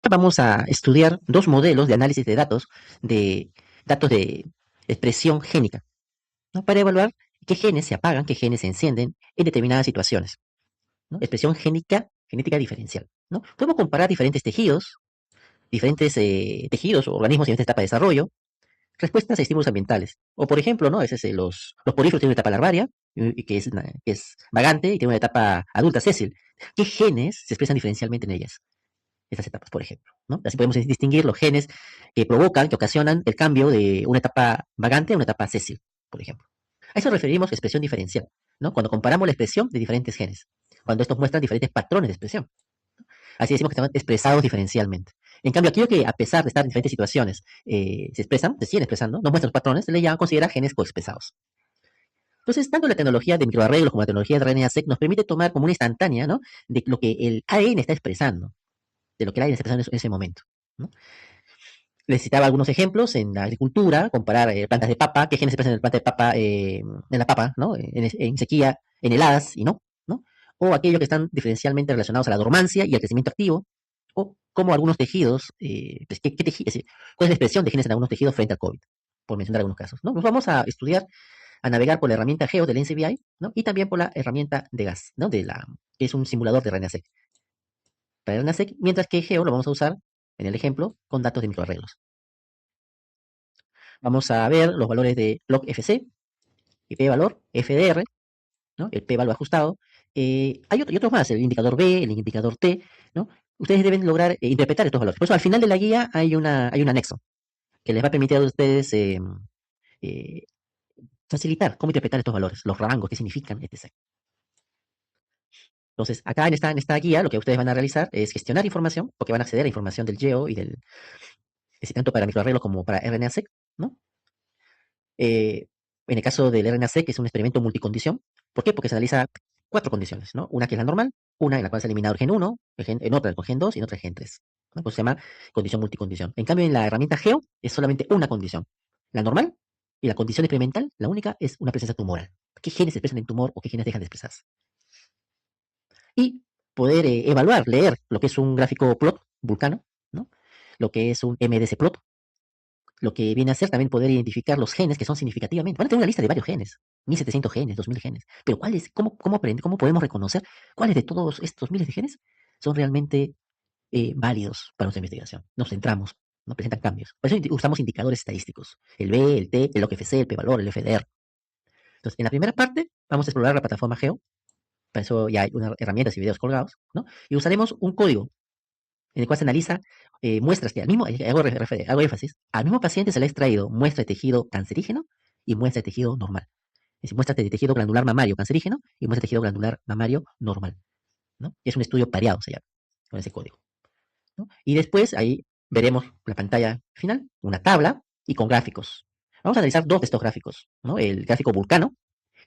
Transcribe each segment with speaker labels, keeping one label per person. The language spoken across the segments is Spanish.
Speaker 1: Vamos a estudiar dos modelos de análisis de datos de expresión génica, ¿no? Para evaluar qué genes se apagan, qué genes se encienden en determinadas situaciones, ¿no? Expresión genética diferencial, ¿no? Podemos comparar diferentes tejidos o organismos en esta etapa de desarrollo, respuestas a estímulos ambientales. O, por ejemplo, ¿no? A veces los poríferos tienen una etapa larvaria, que es vagante y tiene una etapa adulta sésil. ¿Qué genes se expresan diferencialmente en ellas? Estas etapas, por ejemplo, ¿no? Así podemos distinguir los genes que provocan, que ocasionan el cambio de una etapa vagante a una etapa sésil, por ejemplo. A eso referimos expresión diferencial, ¿no? Cuando comparamos la expresión de diferentes genes, cuando estos muestran diferentes patrones de expresión. Así decimos que están expresados diferencialmente. En cambio, aquello que a pesar de estar en diferentes situaciones se siguen expresando, no muestran los patrones, se le llama considera genes coexpresados. Entonces, tanto la tecnología de microarreglos como la tecnología de RNA-seq nos permite tomar como una instantánea, ¿no? De lo que el ADN está expresando, de lo que el ADN está expresando en ese momento, ¿no? Necesitaba algunos ejemplos en la agricultura, comparar plantas de papa, qué genes se expresan en la planta de papa, en la papa, ¿no? En sequía, en heladas y no, ¿no? O aquellos que están diferencialmente relacionados a la dormancia y al crecimiento activo, o como algunos tejidos, pues, cuál es la expresión de genes en algunos tejidos frente al COVID, por mencionar algunos casos, ¿no? Nos vamos a estudiar, a navegar por la herramienta GEO del NCBI, ¿no? Y también por la herramienta de GAS, ¿no? Que es un simulador de RNA-seq. Para RNA-seq, mientras que GEO lo vamos a usar, en el ejemplo, con datos de microarreglos. Vamos a ver los valores de log FC, y p-valor, FDR, ¿no? El p-valor ajustado. Hay otros más, el indicador B, el indicador T, ¿no? Ustedes deben lograr interpretar estos valores. Por eso al final de la guía hay un anexo que les va a permitir a ustedes eh, facilitar cómo interpretar estos valores, los rangos, qué significan, etc. Entonces, acá en esta guía lo que ustedes van a realizar es gestionar información, porque van a acceder a información del GEO y tanto para microarreglos como para RNA-seq, ¿no? Eh, en el caso del RNA-seq, que es un experimento multicondición. ¿Por qué? Porque se analiza cuatro condiciones, ¿no? Una que es la normal, una en la cual se ha eliminado el gen 1, en otra con gen 2 y en otra el gen 3. ¿No? Pues se llama condición multicondición. En cambio, en la herramienta GEO es solamente una condición. La normal y la condición experimental, la única es una presencia tumoral. ¿Qué genes se expresan en tumor o qué genes dejan de expresarse? Y poder evaluar, leer lo que es un gráfico plot vulcano, ¿no? Lo que es un MDS plot, lo que viene a ser también poder identificar los genes que son significativamente. Van a tener una lista de varios genes, 1700 genes, 2000 genes. Pero ¿cuáles, cómo podemos reconocer cuáles de todos estos miles de genes son realmente válidos para nuestra investigación? Nos centramos, no presentan cambios. Por eso usamos indicadores estadísticos: el B, el T, el log-FC, el p-valor, el FDR. Entonces, en la primera parte vamos a explorar la plataforma Geo. Para eso ya hay unas herramientas y videos colgados, ¿no? Y usaremos un código en el cual se analiza muestras que al mismo, hago énfasis, al mismo paciente se le ha extraído muestra de tejido cancerígeno y muestra de tejido normal. Es decir, muestra de tejido glandular mamario cancerígeno y muestra de tejido glandular mamario normal, ¿no? Y es un estudio pareado, se llama, con ese código, ¿no? Y después ahí veremos la pantalla final, una tabla y con gráficos. Vamos a analizar dos de estos gráficos, ¿no? El gráfico Vulcano,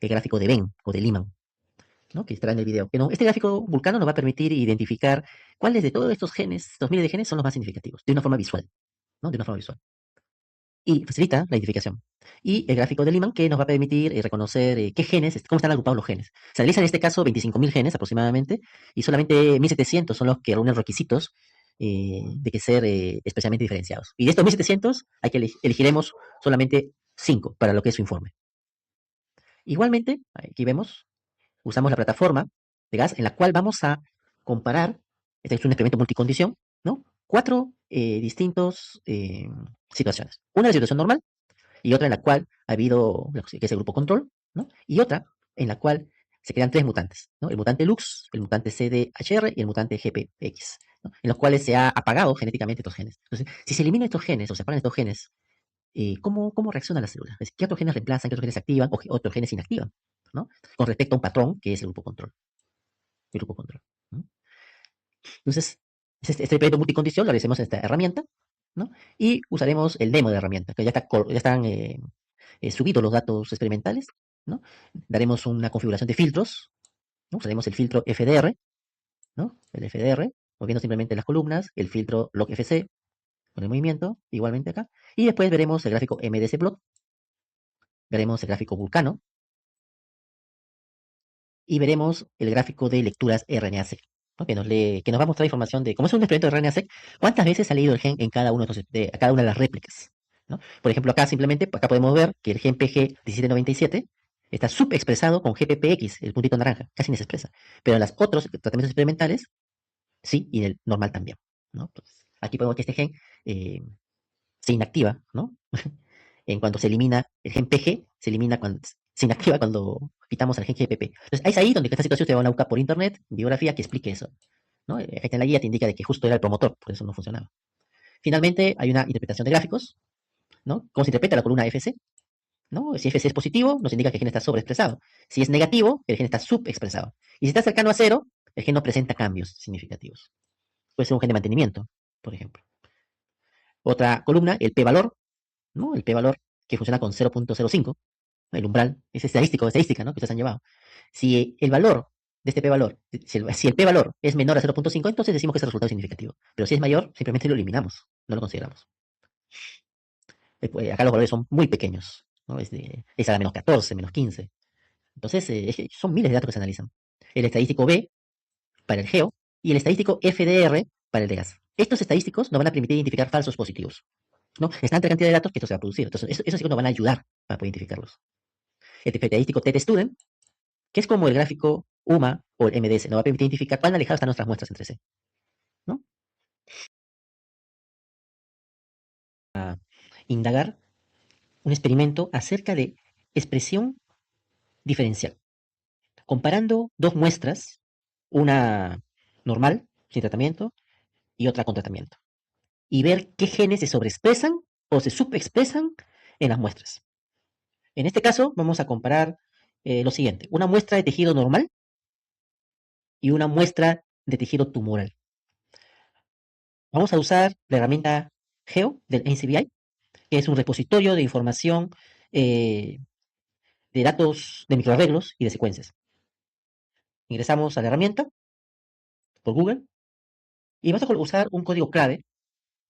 Speaker 1: el gráfico de Venn o de Lyman, ¿no? Que estará en el video. Que no, este gráfico Vulcano nos va a permitir identificar cuáles de todos estos genes, estos miles de genes, son los más significativos, de una forma visual, ¿no? De una forma visual. Y facilita la identificación. Y el gráfico de Lyman que nos va a permitir reconocer qué genes, cómo están agrupados los genes. Se analizan en este caso 25.000 genes aproximadamente, y solamente 1.700 son los que reúnen requisitos de que ser especialmente diferenciados. Y de estos 1.700 hay que elegiremos solamente 5 para lo que es su informe. Igualmente, aquí vemos, usamos la plataforma de gas en la cual vamos a comparar, este es un experimento multicondición, ¿no? Cuatro distintas situaciones. Una de situación normal y otra en la cual ha habido, que es el grupo control, ¿no? Y otra en la cual se crean tres mutantes, ¿no? El mutante LUX, el mutante CDHR y el mutante GPX, ¿no? En los cuales se ha apagado genéticamente estos genes. Entonces, si se eliminan estos genes o se apagan estos genes, ¿cómo reacciona la célula? ¿Qué otros genes reemplazan, qué otros genes se activan o qué otros genes se inactivan? ¿No? Con respecto a un patrón que es el grupo control. El grupo control, ¿no? Entonces, este experimento multicondición lo haremos en esta herramienta, ¿no? Y usaremos el demo de la herramienta, que ya están subidos los datos experimentales, ¿no? Daremos una configuración de filtros, ¿no? Usaremos el filtro FDR, ¿no? El FDR, moviendo simplemente las columnas, el filtro log-FC, con el movimiento, igualmente acá. Y después veremos el gráfico MDS-plot, veremos el gráfico Vulcano, y veremos el gráfico de lecturas RNA-seq. ¿no? Que nos va a mostrar información de, como es un experimento de RNA-seq, cuántas veces ha leído el gen en cada uno a cada una de las réplicas, ¿no? Por ejemplo, acá simplemente, acá podemos ver que el gen PG1797 está subexpresado con GPPX, el puntito naranja, casi ni se expresa. Pero en los otros tratamientos experimentales, sí, y en el normal también, ¿no? Entonces, aquí podemos ver que este gen eh, se inactiva, ¿no? En cuanto se elimina el gen PG, se elimina cuando se inactiva cuando quitamos al gen GPP. Entonces, es ahí donde esta situación usted va a buscar por internet, bibliografía que explique eso, ¿no? Ahí está en la guía, te indica de que justo era el promotor, por eso no funcionaba. Finalmente, hay una interpretación de gráficos, ¿no? ¿Cómo se interpreta la columna FC? ¿No? Si FC es positivo, nos indica que el gen está sobreexpresado. Si es negativo, el gen está subexpresado. Y si está cercano a cero, el gen no presenta cambios significativos. Puede ser un gen de mantenimiento, por ejemplo. Otra columna, el p-valor, ¿no? El p-valor que funciona con 0.05, el umbral, es estadística, ¿no? Que ustedes han llevado. Si el valor de este p-valor, si el p-valor es menor a 0.5, entonces decimos que ese resultado es significativo. Pero si es mayor, simplemente lo eliminamos, no lo consideramos. Pues, acá los valores son muy pequeños, ¿no? Es a la -14, -15. Entonces, son miles de datos que se analizan. El estadístico B para el geo y el estadístico FDR para el de gas. Estos estadísticos nos van a permitir identificar falsos positivos, ¿no? Es tanta cantidad de datos que esto se va a producir. Entonces, eso sí que nos van a ayudar para poder identificarlos. El estadístico TT-Student, que es como el gráfico UMA o el MDS, nos va a permitir identificar cuán alejadas están nuestras muestras entre sí, ¿no? Indagar un experimento acerca de expresión diferencial, comparando dos muestras, una normal, sin tratamiento, y otra con tratamiento, y ver qué genes se sobreexpresan o se subexpresan en las muestras. En este caso, vamos a comparar lo siguiente: una muestra de tejido normal y una muestra de tejido tumoral. Vamos a usar la herramienta GEO del NCBI, que es un repositorio de información eh, de datos de microarreglos y de secuencias. Ingresamos a la herramienta por Google y vamos a usar un código clave,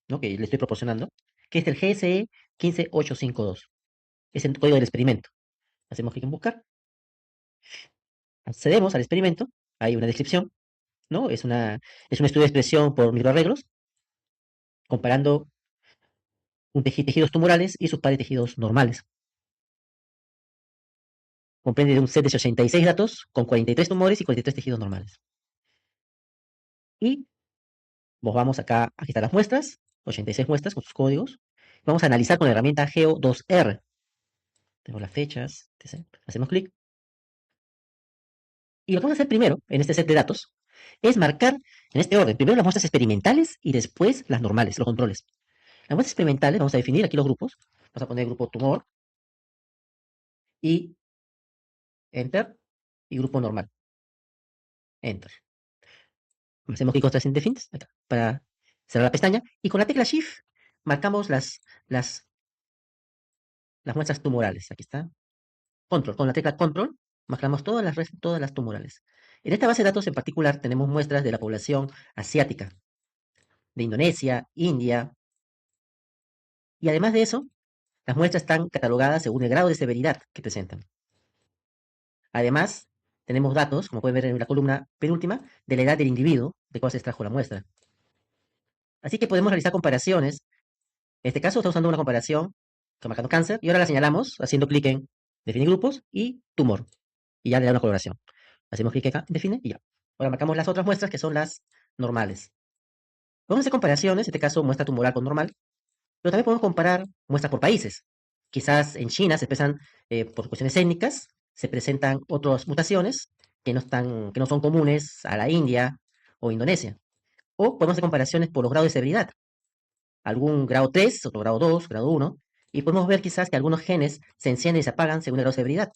Speaker 1: ¿no? Que le estoy proporcionando, que es el GSE 15852. Es el código del experimento. Hacemos clic en buscar, accedemos al experimento, hay una descripción, ¿no? Es un estudio de expresión por microarreglos, comparando tejidos tumorales y sus pares de tejidos normales. Comprende de un set de 86 datos con 43 tumores y 43 tejidos normales. Y nos vamos acá, aquí están las muestras, 86 muestras con sus códigos. Vamos a analizar con la herramienta Geo2R. Tenemos las fechas, etc. Hacemos clic. Y lo que vamos a hacer primero, en este set de datos, es marcar en este orden, primero las muestras experimentales y después las normales, los controles. Las muestras experimentales, vamos a definir aquí los grupos. Vamos a poner grupo tumor y enter, y grupo normal, enter. Hacemos clic contra Defines acá, para cerrar la pestaña, y con la tecla Shift marcamos las, las muestras tumorales. Aquí está. Control. Con la tecla Control marcamos todas las tumorales. En esta base de datos en particular tenemos muestras de la población asiática, de Indonesia, India, y además de eso, las muestras están catalogadas según el grado de severidad que presentan. Además, tenemos datos, como pueden ver en la columna penúltima, de la edad del individuo de cuál se extrajo la muestra. Así que podemos realizar comparaciones. En este caso, estamos usando una comparación marcando cáncer y ahora la señalamos haciendo clic en definir grupos y tumor. Y ya le da una coloración. Hacemos clic acá, define y ya. Ahora marcamos las otras muestras que son las normales. Podemos hacer comparaciones, en este caso muestra tumoral con normal, pero también podemos comparar muestras por países. Quizás en China se expresan, por cuestiones étnicas, se presentan otras mutaciones que no son comunes a la India o Indonesia. O podemos hacer comparaciones por los grados de severidad. Algún grado 3, otro grado 2, grado 1, y podemos ver quizás que algunos genes se encienden y se apagan según el grado de severidad.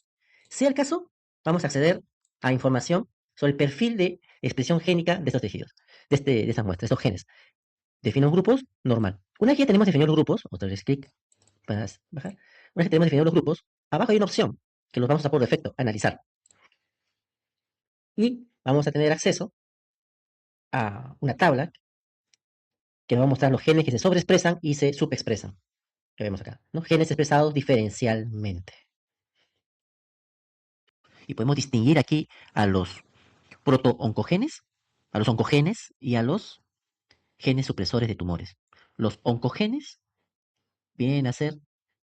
Speaker 1: Sea el caso, vamos a acceder a información sobre el perfil de expresión génica de estos tejidos, de estas muestras, de estos genes. Defino los grupos, normal. Una vez que ya tenemos definidos los grupos, otra vez clic para bajar. Una vez que tenemos definidos los grupos, abajo hay una opción que los vamos a por defecto, analizar. Y vamos a tener acceso a una tabla que nos va a mostrar los genes que se sobreexpresan y se subexpresan. Que vemos acá, ¿no? Genes expresados diferencialmente. Y podemos distinguir aquí a los protooncogenes a los oncogenes y a los genes supresores de tumores. Los oncogenes vienen a ser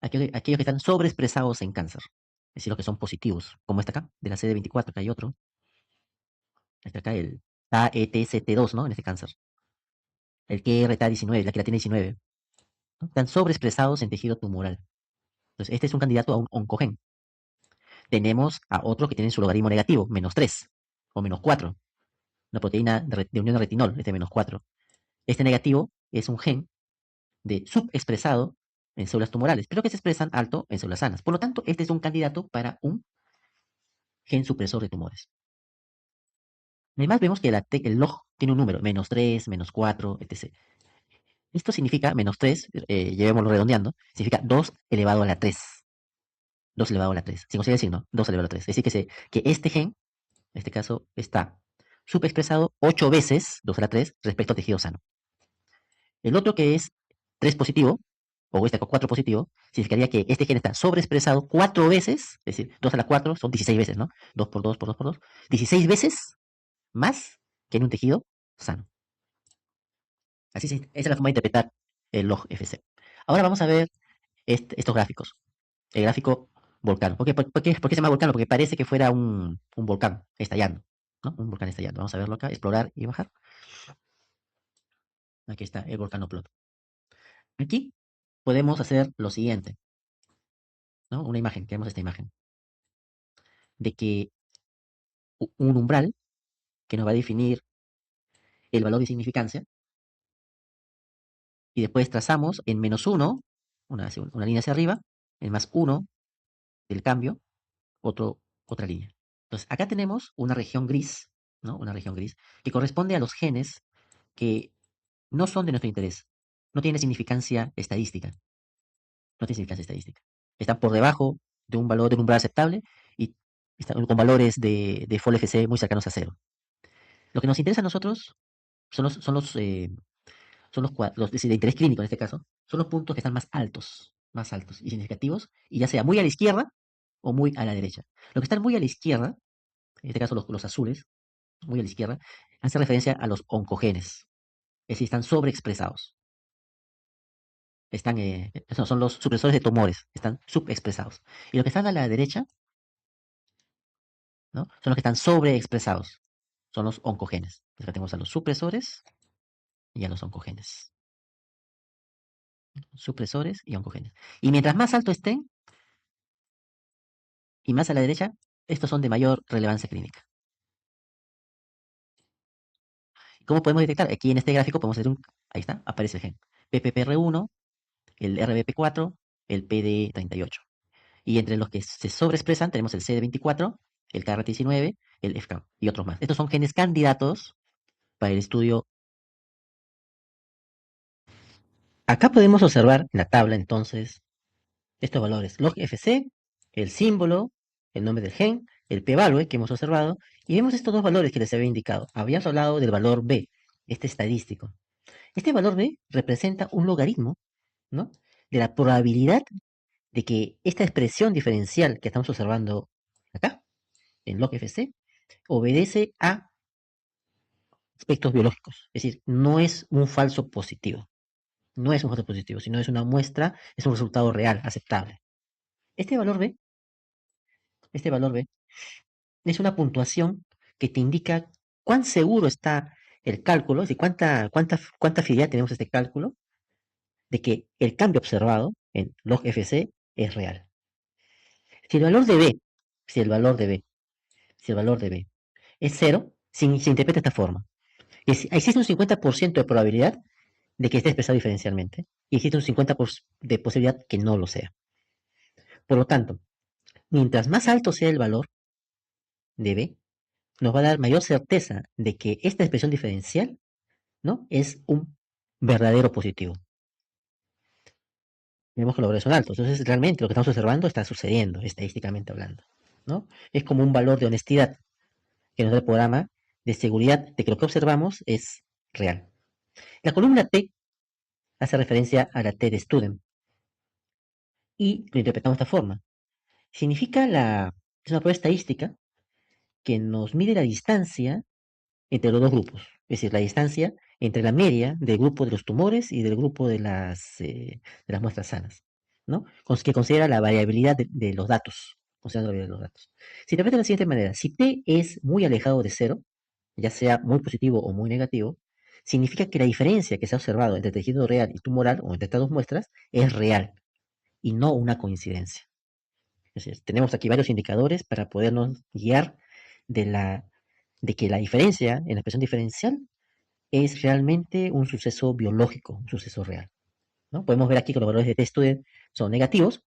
Speaker 1: aquellos que están sobreexpresados en cáncer, es decir, los que son positivos, como este acá, de la CD24, que hay otro, este acá, el AETCT2, ¿no? En este cáncer, el KRTA19, la queratina 19, ¿no? Están sobreexpresados en tejido tumoral. Entonces, este es un candidato a un oncogen. Tenemos a otros que tienen su logaritmo negativo, -3 o -4, una proteína de unión de retinol, este -4. Este negativo es un gen de subexpresado en células tumorales, pero que se expresan alto en células sanas. Por lo tanto, este es un candidato para un gen supresor de tumores. Además, vemos que el log tiene un número, -3, -4, etc. Esto significa, -3, llevémoslo redondeando, significa 2 elevado a la 3. 2 elevado a la 3. Sin considerar el signo, 2 elevado a la 3. Es decir, que este gen, en este caso, está subexpresado 8 veces, 2 a la 3, respecto al tejido sano. El otro que es 3 positivo, o este 4 positivo, significaría que este gen está sobreexpresado 4 veces, es decir, 2 a la 4 son 16 veces, ¿no? 2 por 2 por 2 por 2, 16 veces más que en un tejido sano. Así esa es la forma de interpretar el log FC. Ahora vamos a ver estos gráficos. El gráfico volcán. ¿Por qué se llama volcán? Porque parece que fuera un volcán estallando, ¿no? Un volcán estallando. Vamos a verlo acá, explorar y bajar. Aquí está el volcanoplot. Aquí podemos hacer lo siguiente, ¿no? Una imagen, queremos esta imagen, de que un umbral que nos va a definir el valor de significancia y después trazamos en -1, una línea hacia arriba, en +1 del cambio, otra línea. Entonces, acá tenemos una región gris, ¿no? Una región gris, que corresponde a los genes que no son de nuestro interés. No tiene significancia estadística. No tiene significancia estadística. Están por debajo de un valor de un umbral aceptable y están con valores de FOL-FC muy cercanos a cero. Lo que nos interesa a nosotros son los de interés clínico en este caso, son los puntos que están más altos y significativos, y ya sea muy a la izquierda o muy a la derecha. Los que están muy a la izquierda, en este caso los azules, muy a la izquierda, hace referencia a los oncogenes, es decir, están sobreexpresados. Son los supresores de tumores, están subexpresados. Y los que están a la derecha, ¿no? Son los que están sobreexpresados, son los oncogenes. Entonces tenemos a los supresores y a los oncogenes. Supresores y oncogenes. Y mientras más alto estén, y más a la derecha, estos son de mayor relevancia clínica. ¿Cómo podemos detectar? Aquí en este gráfico podemos hacer ahí está, aparece el gen. PPPR1, el RBP4, el PD38. Y entre los que se sobreexpresan tenemos el CD24, el KRT19, el FK y otros más. Estos son genes candidatos para el estudio. Acá podemos observar en la tabla entonces estos valores. Log FC, el símbolo, el nombre del gen, el p-value que hemos observado, y vemos estos dos valores que les había indicado. Habíamos hablado del valor B, este estadístico. Este valor B representa un logaritmo, ¿no? De la probabilidad de que esta expresión diferencial que estamos observando acá, en log FC, obedece a aspectos biológicos. Es decir, no es un falso positivo. No es un falso positivo, sino es una muestra, es un resultado real, aceptable. Este valor B, este valor B es una puntuación que te indica cuán seguro está el cálculo, es decir, cuánta fidelidad tenemos a este cálculo de que el cambio observado en log FC es real. Si el valor de B, si el valor de B, si el valor de B es cero, se interpreta de esta forma. Existe un 50% de probabilidad de que esté expresado diferencialmente y existe un 50% de posibilidad que no lo sea. Por lo tanto, mientras más alto sea el valor de B, nos va a dar mayor certeza de que esta expresión diferencial, ¿no? Es un verdadero positivo. Vemos que los valores son altos. Entonces, realmente lo que estamos observando está sucediendo, estadísticamente hablando, ¿no? Es como un valor de honestidad que nos da el programa de seguridad de que lo que observamos es real. La columna T hace referencia a la T de student y lo interpretamos de esta forma. Es una prueba estadística que nos mide la distancia entre los dos grupos, es decir, la distancia entre la media del grupo de los tumores y del grupo de las muestras sanas, ¿no? Que considera la variabilidad de los datos, considera la variabilidad de los datos. Se interpreta de la siguiente manera: si t es muy alejado de cero, ya sea muy positivo o muy negativo, significa que la diferencia que se ha observado entre tejido real y tumoral o entre estas dos muestras es real y no una coincidencia. Es decir, tenemos aquí varios indicadores para podernos guiar de, la, de que la diferencia en la expresión diferencial es realmente un suceso biológico, un suceso real, ¿no? Podemos ver aquí que los valores de t-student son negativos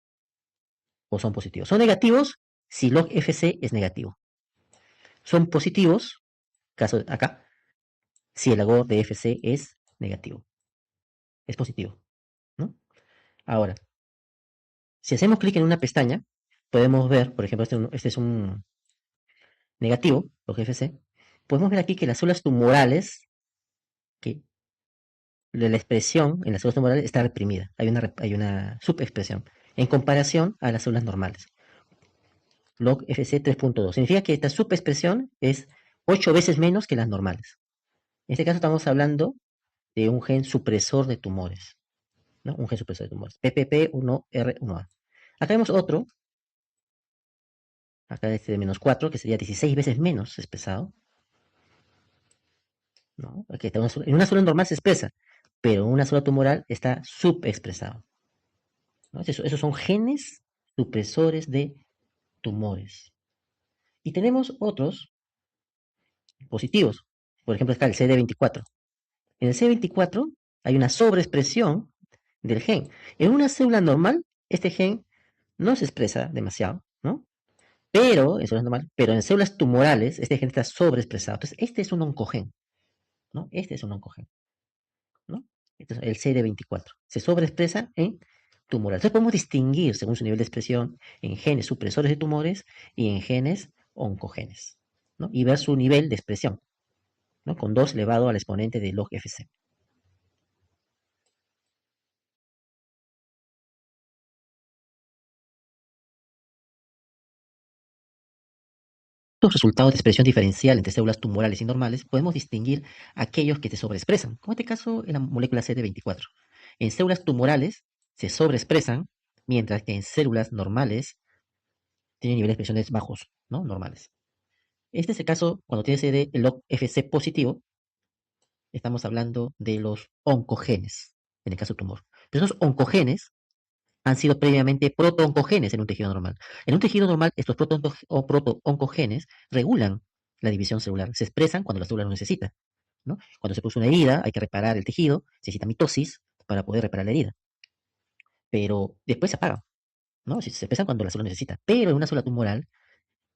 Speaker 1: o son positivos. Son negativos si log FC es negativo. Son positivos, caso de acá, si el log de FC es negativo, es positivo, ¿no? Ahora, si hacemos clic en una pestaña, podemos ver, por ejemplo, este es un negativo, log FC, podemos ver aquí que las células tumorales, que la expresión en las células tumorales está reprimida, hay una subexpresión en comparación a las células normales. Log FC 3.2 significa que esta subexpresión es 8 veces menos que las normales. En este caso estamos hablando de un gen supresor de tumores, ¿no? Un gen supresor de tumores, PPP1R1A. Acá vemos otro, acá este de menos 4, que sería 16 veces menos expresado, ¿no? Aquí está en una célula normal se expresa, pero en una célula tumoral está subexpresado, ¿no? Esos son genes supresores de tumores. Y tenemos otros positivos. Por ejemplo, está el CD24. En el CD24 hay una sobreexpresión del gen. En una célula normal, este gen no se expresa demasiado, ¿no? Pero en células tumorales, este gen está sobreexpresado. Entonces, este es un oncogen, ¿no? Este es un oncogen, ¿no? Este es el CD24. Se sobreexpresa en tumoral. Entonces, podemos distinguir, según su nivel de expresión, en genes supresores de tumores y en genes oncogenes, ¿no? Y ver su nivel de expresión, ¿no? Con 2 elevado al exponente de log FC. Los resultados de expresión diferencial entre células tumorales y normales, podemos distinguir aquellos que se sobreexpresan, como en este caso en la molécula CD24. En células tumorales se sobreexpresan, mientras que en células normales tienen niveles de expresiones bajos, ¿no? Normales. Este es el caso cuando tiene CD el log FC positivo, estamos hablando de los oncogenes, en el caso del tumor. Pero esos oncogenes han sido previamente protooncogenes en un tejido normal. En un tejido normal, estos protooncogenes regulan la división celular, se expresan cuando la célula lo necesita, ¿no? Cuando se produce una herida, hay que reparar el tejido, se necesita mitosis para poder reparar la herida, pero después se apagan, ¿no? Se expresan cuando la célula necesita. Pero en una célula tumoral,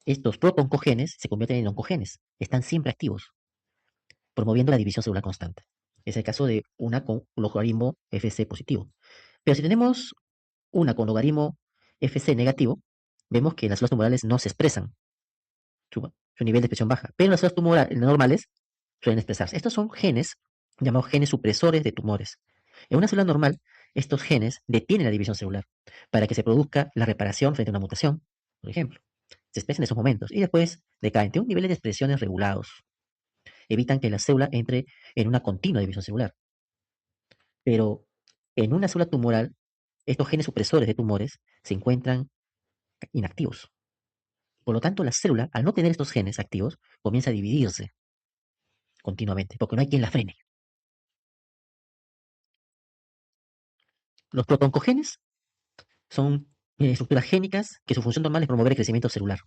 Speaker 1: estos protooncogenes se convierten en oncogenes, están siempre activos, promoviendo la división celular constante. Es el caso de una con logaritmo FC positivo. Pero si tenemos una con logaritmo FC negativo, vemos que las células tumorales no se expresan, su nivel de expresión baja, pero las células tumorales normales suelen expresarse. Estos son genes llamados genes supresores de tumores. En una célula normal, estos genes detienen la división celular para que se produzca la reparación frente a una mutación, por ejemplo. Se expresan en esos momentos y después decaen. Tienen niveles de expresiones regulados. Evitan que la célula entre en una continua división celular. Pero en una célula tumoral, estos genes supresores de tumores se encuentran inactivos. Por lo tanto, la célula, al no tener estos genes activos, comienza a dividirse continuamente, porque no hay quien la frene. Los protoncogenes son estructuras génicas que su función normal es promover el crecimiento celular.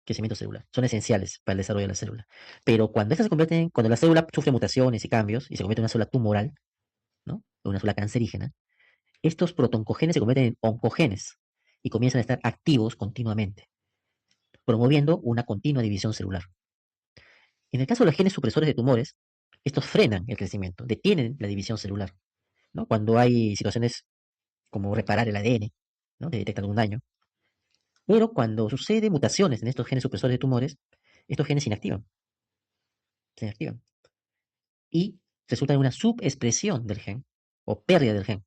Speaker 1: Crecimiento celular. Son esenciales para el desarrollo de la célula. Pero cuando la célula sufre mutaciones y cambios y se convierte en una célula tumoral, ¿no? Una célula cancerígena, estos protoncogenes se convierten en oncogenes y comienzan a estar activos continuamente, promoviendo una continua división celular. En el caso de los genes supresores de tumores, estos frenan el crecimiento, detienen la división celular, ¿no? Cuando hay situaciones como reparar el ADN, ¿no? Que detectan algún daño. Pero cuando sucede mutaciones en estos genes supresores de tumores, estos genes se inactivan y resulta en una subexpresión del gen o pérdida del gen,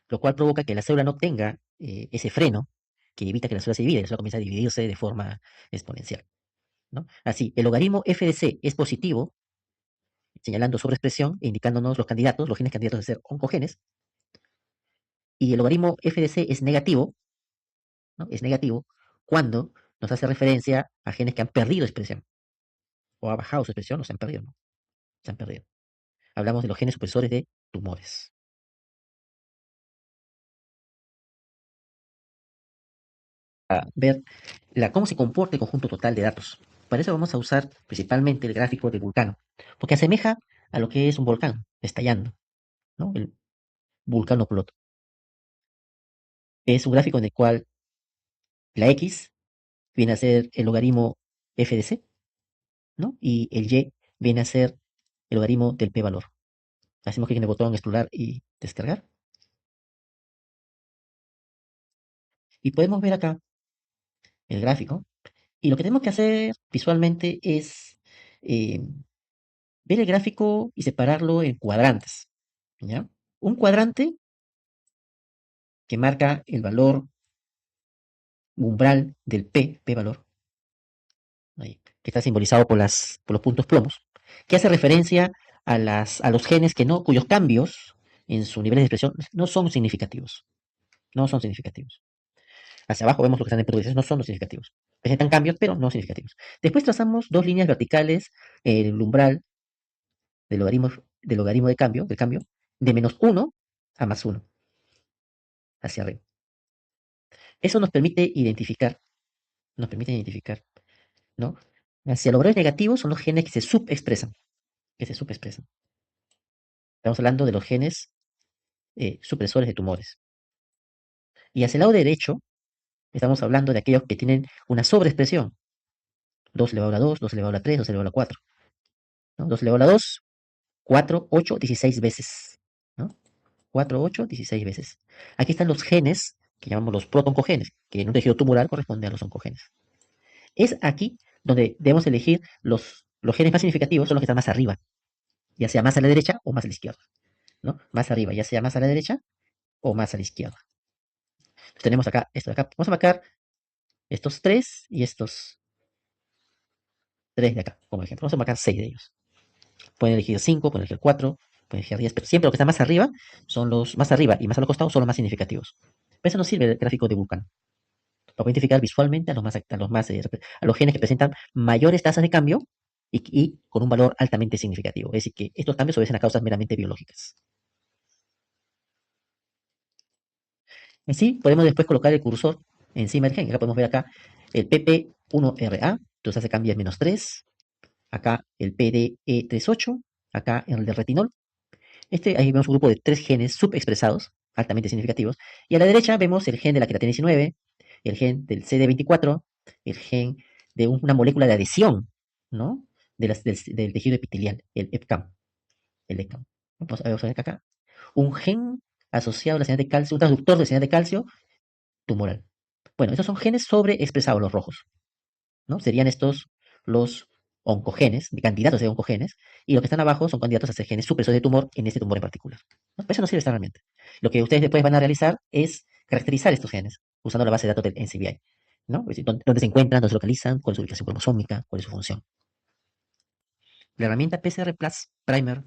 Speaker 1: lo cual provoca que la célula no tenga ese freno que evita que la célula se divida y la célula comienza a dividirse de forma exponencial. ¿no? Así, el logaritmo f de c es positivo, señalando sobreexpresión e indicándonos los candidatos, los genes candidatos a ser oncogenes, y el logaritmo f de c es negativo, ¿no? Es negativo cuando nos hace referencia a genes que han perdido expresión, o ha bajado su expresión, o se han perdido, ¿no? Se han perdido. Hablamos de los genes supresores de tumores. A ver cómo se comporta el conjunto total de datos. Para eso vamos a usar principalmente el gráfico del vulcano, porque asemeja a lo que es un volcán estallando, ¿no? El vulcano plot. Es un gráfico en el cual la X viene a ser el logaritmo f de c, ¿no? Y el Y viene a ser el logaritmo del p valor. Hacemos clic en el botón explorar y descargar. Y podemos ver acá el gráfico. Y lo que tenemos que hacer visualmente es eh, ver el gráfico y separarlo en cuadrantes, ¿ya? Un cuadrante que marca el valor umbral del p valor, ahí, que está simbolizado por los puntos plomos, que hace referencia a los genes cuyos cambios en su nivel de expresión no son significativos. No son significativos. Hacia abajo vemos lo que están en producciones, no son los significativos. Presentan cambios, pero no significativos. Después trazamos dos líneas verticales en el umbral del logaritmo del cambio, de -1 a +1, hacia arriba. Eso nos permite identificar, ¿no? Hacia los valores negativos son los genes que se subexpresan. Estamos hablando de los genes supresores de tumores. Y hacia el lado derecho, estamos hablando de aquellos que tienen una sobreexpresión. 2 elevado a la 2, 2 elevado a la 3, 2 elevado a la 4. ¿No? 2 elevado a la 2, 4, 8, 16 veces. ¿No? 4, 8, 16 veces. Aquí están los genes que llamamos los protoncogenes, que en un tejido tumoral corresponden a los oncogenes. Es aquí donde debemos elegir los genes más significativos, son los que están más arriba, ya sea más a la derecha o más a la izquierda. ¿No? Más arriba, ya sea más a la derecha o más a la izquierda. Entonces tenemos acá esto de acá. Vamos a marcar estos tres y estos tres de acá, como ejemplo. Vamos a marcar 6 de ellos. Pueden elegir 5, pueden elegir 4, pueden elegir 10, pero siempre los que están más arriba son los más arriba y más a los costados son los más significativos. Pero eso nos sirve el gráfico de Vulkan para identificar visualmente a los genes que presentan mayores tasas de cambio y con un valor altamente significativo. Es decir, que estos cambios obedecen a causas meramente biológicas. Así podemos después colocar el cursor encima del gen. Acá podemos ver acá el PP1RA, entonces hace cambio es -3. Acá el PDE38, acá el de retinol. Ahí vemos un grupo de 3 genes subexpresados, altamente significativos. Y a la derecha vemos el gen de la queratina 19, el gen del CD24, el gen de una molécula de adhesión, ¿no? Del tejido epitelial, el EPCAM. El EPCAM. Vamos a ver acá. Un gen asociado a la señal de calcio, un transductor de señal de calcio tumoral. Bueno, estos son genes sobreexpresados, los rojos, ¿no? Serían estos los oncogenes, de candidatos de oncogenes, y los que están abajo son candidatos a ser genes supresores de tumor en este tumor en particular. ¿No? Pero eso no sirve esta herramienta. Lo que ustedes después van a realizar es caracterizar estos genes usando la base de datos del NCBI, ¿no? Es decir, dónde se encuentran, dónde se localizan, cuál es su ubicación cromosómica, cuál es su función. La herramienta PCR Plus Primer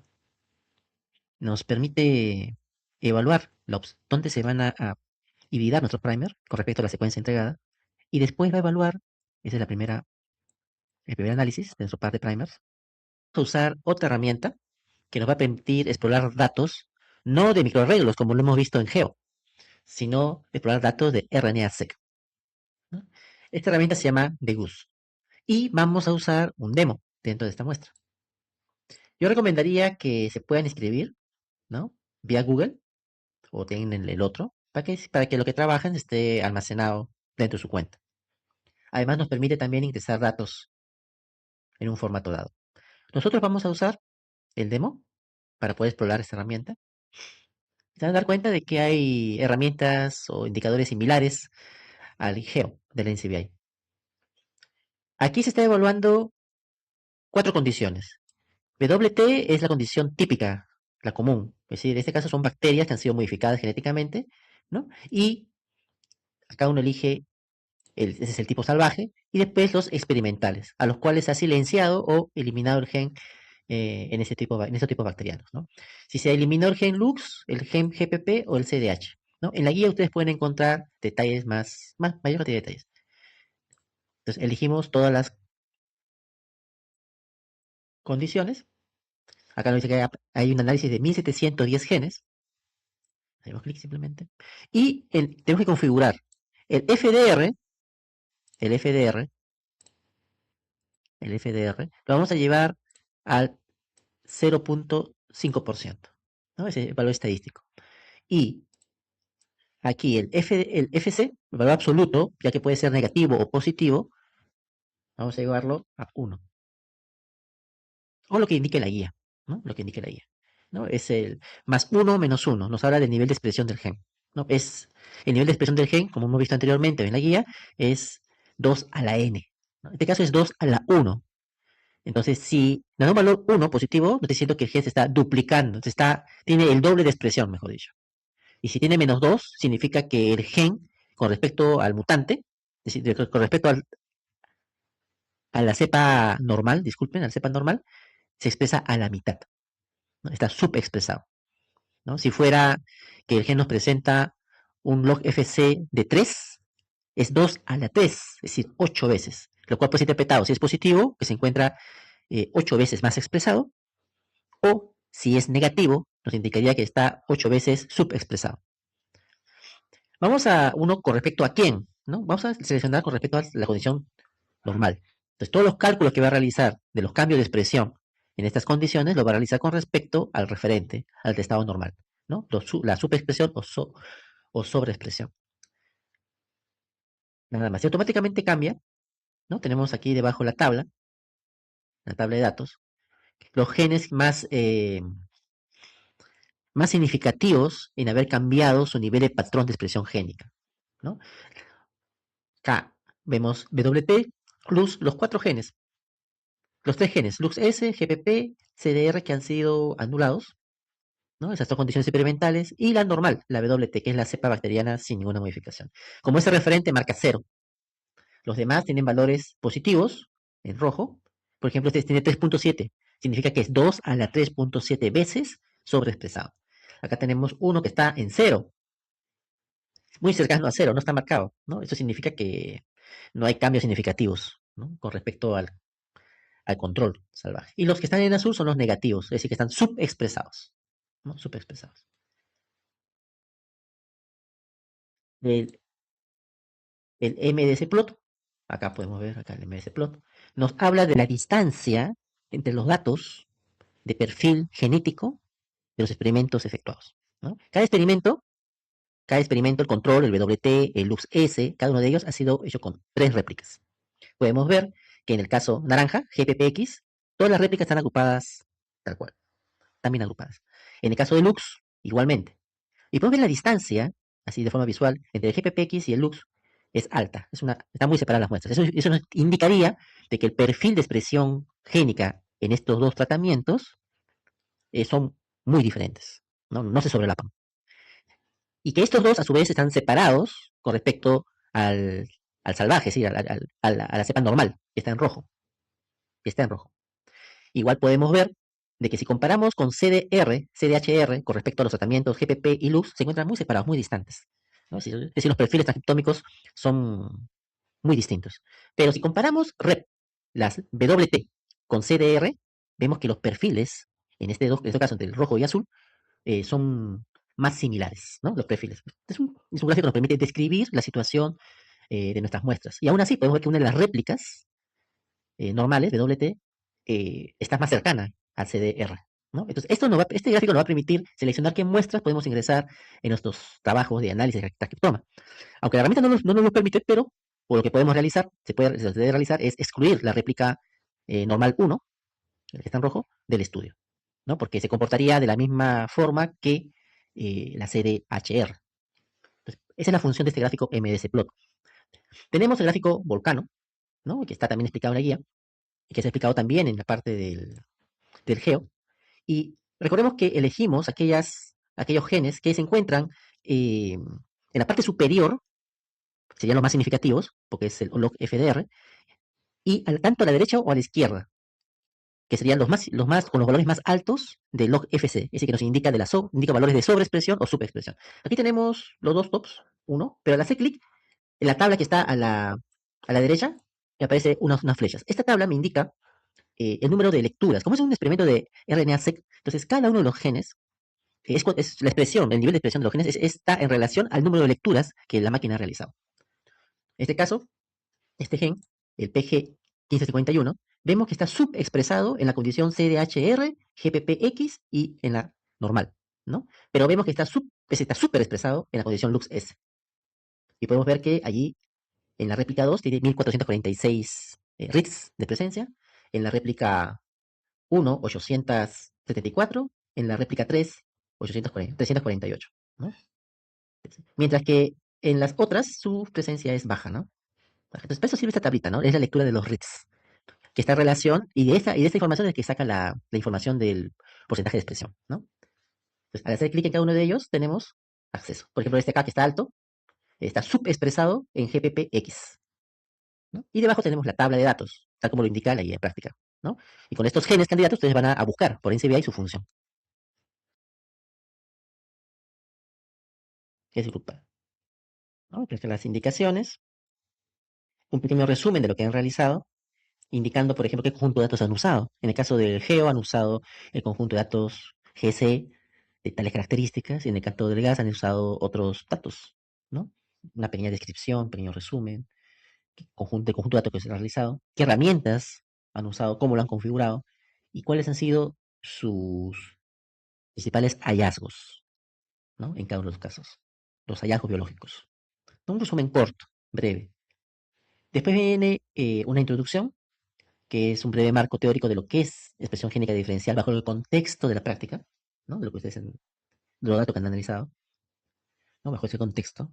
Speaker 1: nos permite evaluar dónde se van a hibridar nuestros primer con respecto a la secuencia entregada, y después va a evaluar, esa es el primer análisis de nuestro par de primers, a usar otra herramienta que nos va a permitir explorar datos, no de microarreglos como lo hemos visto en Geo, sino explorar datos de RNA-seq, ¿no? Esta herramienta se llama Degus y vamos a usar un demo dentro de esta muestra. Yo recomendaría que se puedan inscribir, ¿no? Vía Google o tienen el otro para que lo que trabajen esté almacenado dentro de su cuenta. Además nos permite también ingresar datos en un formato dado. Nosotros vamos a usar el demo para poder explorar esta herramienta. Se van a dar cuenta de que hay herramientas o indicadores similares al GEO del NCBI. Aquí se está evaluando 4 condiciones. WT es la condición típica, la común. Es decir, en este caso son bacterias que han sido modificadas genéticamente, ¿no? Y acá uno elige ese es el tipo salvaje, y después los experimentales, a los cuales se ha silenciado o eliminado el gen en ese tipo bacterianos, ¿no? Si se eliminó el gen Lux, el gen GPP o el CDH, ¿no? En la guía ustedes pueden encontrar detalles mayor cantidad de detalles. Entonces elegimos todas las condiciones. Acá nos dice que hay un análisis de 1710 genes. Hacemos clic simplemente. Y tenemos que configurar el FDR, el FDR, el FDR, lo vamos a llevar al 0.5%, ¿no? Ese valor estadístico. Y aquí el FC, el valor absoluto, ya que puede ser negativo o positivo, vamos a llevarlo a 1. O lo que indique la guía, ¿no? Lo que indique la guía, ¿no? Es el más 1 menos 1. Nos habla del nivel de expresión del gen, ¿no? Es el nivel de expresión del gen, como hemos visto anteriormente en la guía, es 2 a la n, ¿no? En este caso es 2 a la 1. Entonces, si nos da un valor 1 positivo, nos está diciendo que el gen se está duplicando, tiene el doble de expresión, mejor dicho. Y si tiene menos 2, significa que el gen, con respecto al mutante, es decir, con respecto a la cepa normal, disculpen, a la cepa normal, se expresa a la mitad, ¿no? Está subexpresado, ¿no? Si fuera que el gen nos presenta un log FC de 3, es 2 a la 3, es decir, 8 veces, lo cual puede ser interpretado, si es positivo, que se encuentra 8 veces más expresado, o si es negativo, nos indicaría que está 8 veces subexpresado. Vamos a uno con respecto a quién, ¿no? Vamos a seleccionar con respecto a la condición normal. Entonces, todos los cálculos que va a realizar de los cambios de expresión en estas condiciones lo va a realizar con respecto al referente, al estado normal, ¿no? La subexpresión o sobreexpresión. Nada más. Y automáticamente cambia, ¿no? Tenemos aquí debajo la tabla de datos, los genes más significativos en haber cambiado su nivel de patrón de expresión génica, ¿no? Acá vemos WT plus los 4 genes, los 3 genes, LuxS, GPP, CDR, que han sido anulados, ¿no? Esas son condiciones experimentales, y la normal, la WT, que es la cepa bacteriana sin ninguna modificación. Como ese referente marca 0, los demás tienen valores positivos, en rojo. Por ejemplo, este tiene 3.7, significa que es 2 a la 3.7 veces sobreexpresado. Acá tenemos uno que está en 0, muy cercano a 0, no está marcado, ¿no? Eso significa que no hay cambios significativos, ¿no? Con respecto al control salvaje. Y los que están en azul son los negativos, es decir, que están subexpresados, ¿no? Subexpresados. El, el MDS plot, acá podemos ver acá el MDS plot, nos habla de la distancia entre los datos de perfil genético de los experimentos efectuados, ¿no? Cada experimento, el control, el WT, el LuxS, cada uno de ellos ha sido hecho con 3 réplicas. Podemos ver que en el caso naranja, GPPX, todas las réplicas están agrupadas tal cual, están bien agrupadas. En el caso de Lux, igualmente. Y podemos ver la distancia, así de forma visual, entre el GPPX y el Lux es alta, están muy separadas las muestras. Eso nos indicaría de que el perfil de expresión génica en estos dos tratamientos son muy diferentes, no se sobrelapan. Y que estos dos, a su vez, están separados con respecto al salvaje, ¿sí? A la cepa normal, que está en rojo. Que está en rojo. Igual podemos ver de que si comparamos con CDR, CDHR, con respecto a los tratamientos GPP y LUX, se encuentran muy separados, muy distantes, ¿no? Es decir, los perfiles transcriptómicos son muy distintos. Pero si comparamos las WT con CDR, vemos que los perfiles, en este caso entre el rojo y azul, son más similares, ¿no? Los perfiles. Es un gráfico que nos permite describir la situación de nuestras muestras. Y aún así podemos ver que una de las réplicas normales de WT está más cercana al CDR, ¿no? Entonces, este gráfico nos va a permitir seleccionar qué muestras podemos ingresar en nuestros trabajos de análisis de transcriptoma. Aunque la herramienta no nos lo permite, pero por lo que podemos realizar, se debe realizar es excluir la réplica normal 1, el que está en rojo, del estudio, ¿no? Porque se comportaría de la misma forma que la CDHR. Entonces, esa es la función de este gráfico MDSplot. Tenemos el gráfico Volcano, ¿no? Que está también explicado en la guía, y que se ha explicado también en la parte del geo. Y recordemos que elegimos aquellos genes que se encuentran en la parte superior serían los más significativos, porque es el log FDR, y tanto a la derecha o a la izquierda, que serían con los valores más altos del log FC, es decir, que nos indica, indica valores de sobreexpresión o subexpresión. Aquí tenemos los dos tops, uno, pero al hacer clic en la tabla que está a la derecha, me aparece unas flechas. Esta tabla me indica el número de lecturas. Como es un experimento de RNA-seq, entonces cada uno de los genes, es la expresión, el nivel de expresión de los genes está en relación al número de lecturas que la máquina ha realizado. En este caso, este gen, el PG1551, vemos que está subexpresado en la condición CDHR, GPPX y en la normal, ¿no? Pero vemos que está súper expresado en la condición LuxS. Y podemos ver que allí, en la réplica 2, tiene 1446 RITs de presencia, en la réplica 1, 874, en la réplica 3, 348, ¿no? Mientras que en las otras su presencia es baja, ¿no? Entonces, para eso sirve esta tablita, ¿no? Es la lectura de los RITs, que está en relación, y de esta información es que saca la información del porcentaje de expresión, ¿no? Entonces, al hacer clic en cada uno de ellos, tenemos acceso. Por ejemplo, este acá que está alto, está subexpresado en GPPX, ¿no? Y debajo tenemos la tabla de datos, tal como lo indica la guía de práctica, ¿no? Y con estos genes candidatos, ustedes van a buscar por NCBI su función, que es grupal, ¿no? Entonces, las indicaciones, un pequeño resumen de lo que han realizado, indicando, por ejemplo, qué conjunto de datos han usado. En el caso del GEO han usado el conjunto de datos GC de tales características, y en el caso del gas han usado otros datos, ¿no? Una pequeña descripción, un pequeño resumen, conjunto de datos que se han realizado, qué herramientas han usado, cómo lo han configurado, y cuáles han sido sus principales hallazgos, ¿no? En cada uno de los casos, los hallazgos biológicos. Un resumen corto, breve. Después viene una introducción, que es un breve marco teórico de lo que es expresión génica diferencial bajo el contexto de la práctica, ¿no? De lo que ustedes de los datos que han analizado, ¿no? Bajo ese contexto.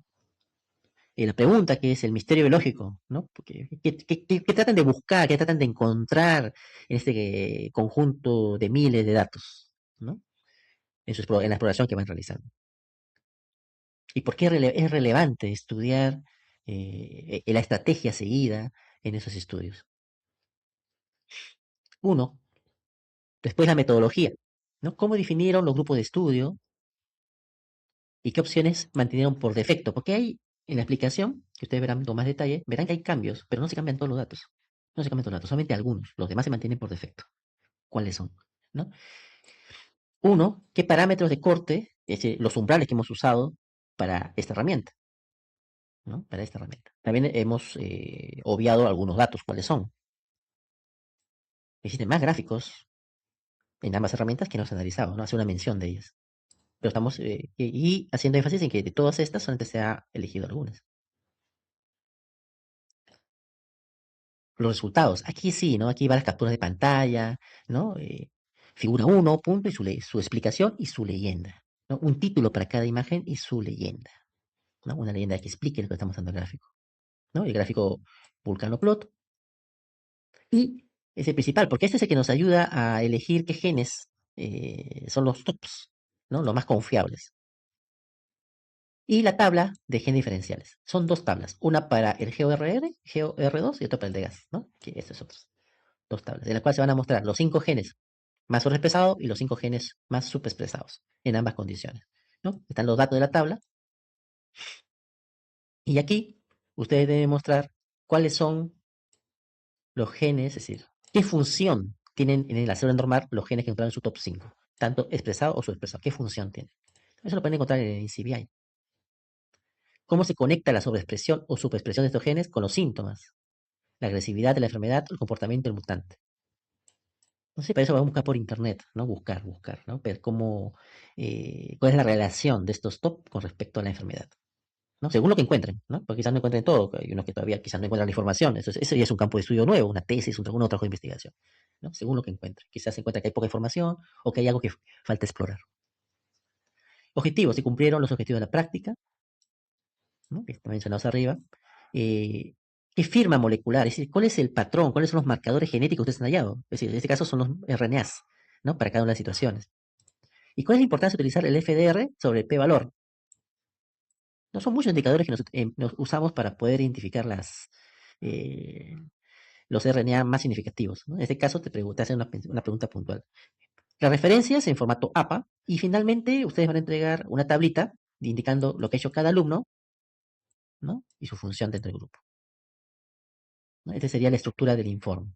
Speaker 1: La pregunta, que es el misterio biológico, ¿no? Porque, ¿qué tratan de buscar, qué tratan de encontrar en este conjunto de miles de datos, ¿no? En la exploración que van realizando. ¿Y por qué es relevante estudiar la estrategia seguida en esos estudios? Uno, después la metodología, ¿no? ¿Cómo definieron los grupos de estudio y qué opciones mantuvieron por defecto? Porque hay en la explicación, que ustedes verán con más detalle, verán que hay cambios, pero no se cambian todos los datos. No se cambian todos los datos, solamente algunos. Los demás se mantienen por defecto. ¿Cuáles son? ¿No? Uno, ¿qué parámetros de corte, es decir, los umbrales que hemos usado para esta herramienta? ¿No? Para esta herramienta. También hemos obviado algunos datos, ¿cuáles son? Existen más gráficos en ambas herramientas que no se han analizado, ¿no? Hace una mención de ellas. Pero estamos y haciendo énfasis en que de todas estas solamente se ha elegido algunas. Los resultados, aquí sí, ¿no? Aquí va las capturas de pantalla, ¿no? Figura uno, punto, y su explicación y su leyenda, ¿no? Un título para cada imagen y su leyenda, ¿no? Una leyenda que explique lo que estamos dando el gráfico, ¿no? El gráfico Vulcano Plot. Y es el principal, porque este es el que nos ayuda a elegir qué genes son los tops, ¿no? Los más confiables. Y la tabla de genes diferenciales. Son dos tablas, una para el GOR2 y otra para el de gas, ¿no? Que estos otros. Dos tablas, en las cuales se van a mostrar los 5 genes más sobreexpresados y los 5 genes más subexpresados en ambas condiciones, ¿no? Están los datos de la tabla, y aquí ustedes deben mostrar cuáles son los genes, es decir, qué función tienen en el acero normal los genes que encontraron en su top 5, tanto expresado o subexpresado, qué función tienen. Eso lo pueden encontrar en el CBI. ¿Cómo se conecta la sobreexpresión o subexpresión de estos genes con los síntomas, la agresividad de la enfermedad o el comportamiento del mutante? No sé, para eso vamos a buscar por internet, ¿no? Buscar, ¿no? Ver cuál es la relación de estos top con respecto a la enfermedad, ¿no? Según lo que encuentren, ¿no? Porque quizás no encuentren todo, hay unos que todavía quizás no encuentran la información, eso ya es un campo de estudio nuevo, una tesis, un trabajo de investigación, ¿no? Según lo que encuentren. Quizás se encuentra que hay poca información o que hay algo que falta explorar. Objetivos, si cumplieron los objetivos de la práctica, ¿no? Que están mencionados arriba. Eh, ¿Qué firma molecular? Es decir, ¿cuál es el patrón? ¿Cuáles son los marcadores genéticos que ustedes han hallado? Es decir, en este caso son los RNAs, ¿no? Para cada una de las situaciones. ¿Y cuál es la importancia de utilizar el FDR sobre el p-valor? No son muchos indicadores que nos usamos para poder identificar eh, los RNA más significativos, ¿no? En este caso te hacen una pregunta puntual. Las referencias en formato APA y finalmente ustedes van a entregar una tablita indicando lo que ha hecho cada alumno, ¿no? Y su función dentro del grupo, ¿no? Esta sería la estructura del informe.